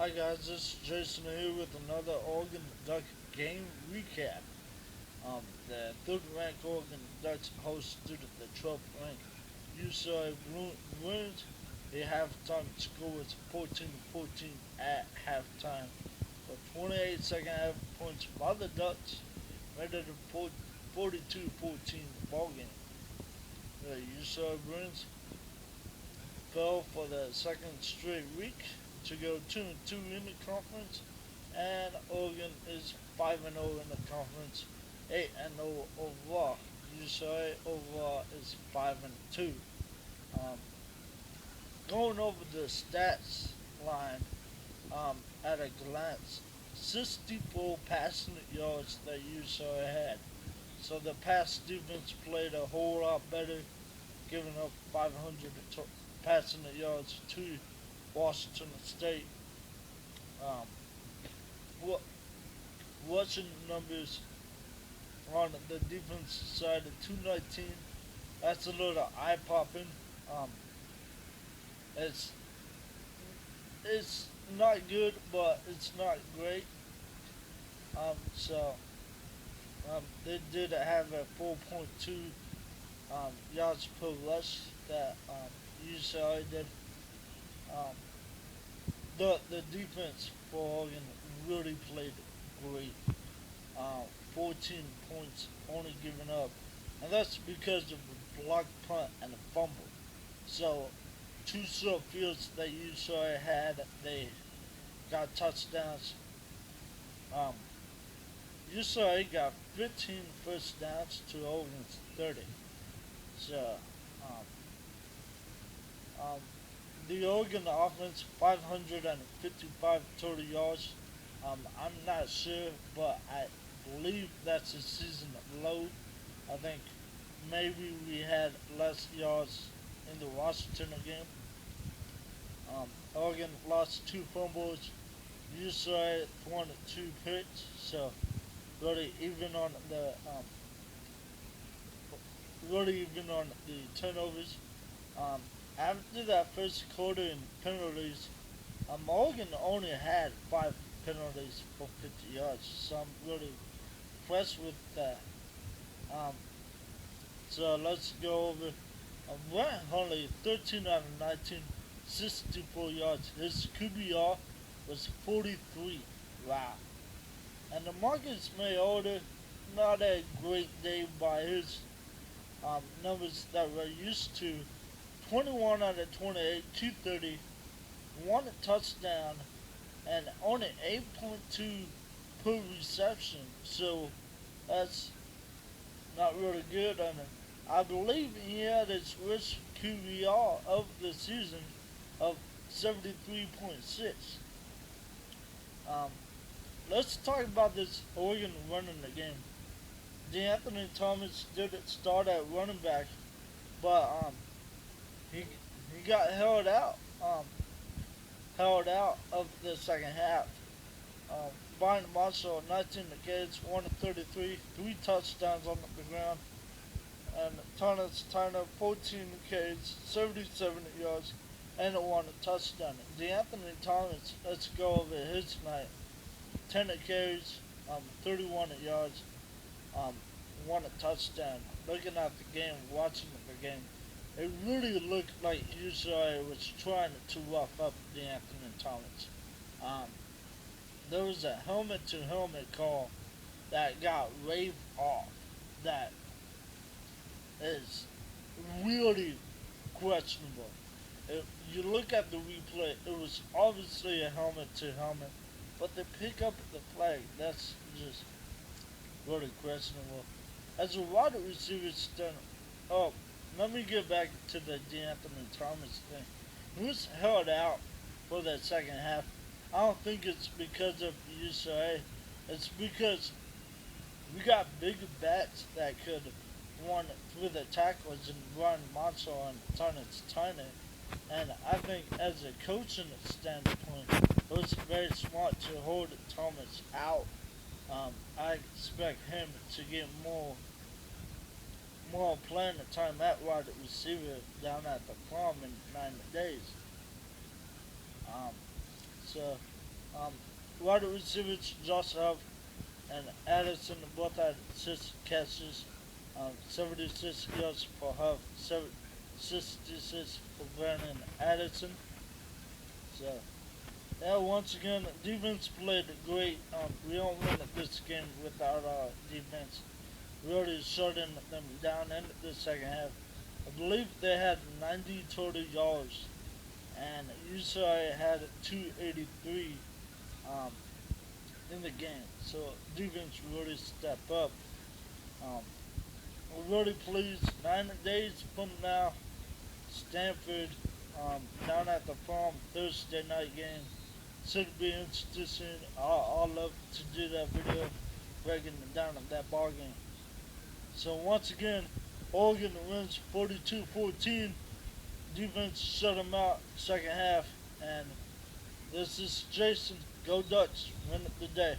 Hi guys, this is Jason here with another Oregon Duck game recap. The third ranked Oregon Ducks hosted the 12th ranked UCLA Bruins. The halftime score was 14-14 at halftime. For 28 second half points by the Ducks, made it a 42-14 ball game. The UCLA Bruins fell for the second straight week to go 2-2 in the conference, and Oregon is 5-0 in the conference, 8-0 overall. UCLA overall is 5-2. Um, Going over the stats line at a glance, 64 passing yards that UCLA had. So the pass defense played a whole lot better, giving up 500 passing yards to Washington State. Um, what Rushing numbers on the defensive side of 219. That's a little eye popping. Um, it's it's not good, but it's not great. They did have a 4.2 yards per rush that UCLA did. Um, the defense for Oregon really played great. 14 points only given up, and that's because of the block punt and the fumble. So two short fields that UCLA had, they got touchdowns. Um, UCLA got 15 first downs to Oregon's 30. So um, um, the Oregon offense, 555 total yards. I'm not sure, but I believe that's a season low. I think maybe we had less yards in the Washington game. Oregon lost two fumbles. UCLA won two picks, so really even on the turnovers. Um, After that first quarter in penalties, Oregon only had five penalties for 50 yards, so I'm really impressed with that. Um, so let's go over. Ryan Huntley, 13 out of 19, 64 yards. His QBR was 43. Wow. And the Marcus Mariota, not a great day by his numbers that we're used to. 21 out of 28, 230, one touchdown, and only 8.2 per reception. So that's not really good. And I believe he had his worst QBR of the season of 73.6. Um, let's talk about this Oregon running the game. DeAnthony Thomas did it start at running back, but he got held out of the second half. Brian Marshall, 19 carries, 1 of 33, 3 touchdowns on the ground. And Thomas Tyner, 14 carries, 77 yards, and 1 touchdown. DeAnthony Thomas, let's go over his night. 10 carries, 31 yards, um, 1 touchdown. Looking at the game, watching the game, it really looked like UCLA was trying to rough up DeAnthony Thomas. Um, there was a helmet-to-helmet call that got waved off that is really questionable. If you look at the replay, it was obviously a helmet-to-helmet, but they pick up the flag. That's just really questionable. As a wide receiver stand, oh, let me get back to the DeAnthony Thomas thing. He was held out for that second half. I don't think it's because of UCLA. It's because we got bigger bats that could run through the tackles and run Marshall and Thomas Tyner. And I think as a coaching standpoint, it was very smart to hold Thomas out. I expect him to get more playing time at wide receiver down at the farm in 9 days. Um, so Um, Wide receivers Josh Huff and Addison both had 6 catches, 76 yards for Huff, 66 for Brandon Addison. So, yeah, once again, defense played great. We don't win this game without defense really shutting them down in the second half. I believe they had 90 total yards, and UCLA had 283 um, in the game. So defense really stepped up. Um, we're really pleased. 9 days from now, Stanford down at the farm Thursday night game. Should be interesting. I'll love to do that video breaking down that ball game. So once again, Oregon wins 42-14. Defense shut them out second half. And this is Jason. Go Ducks. Win the day.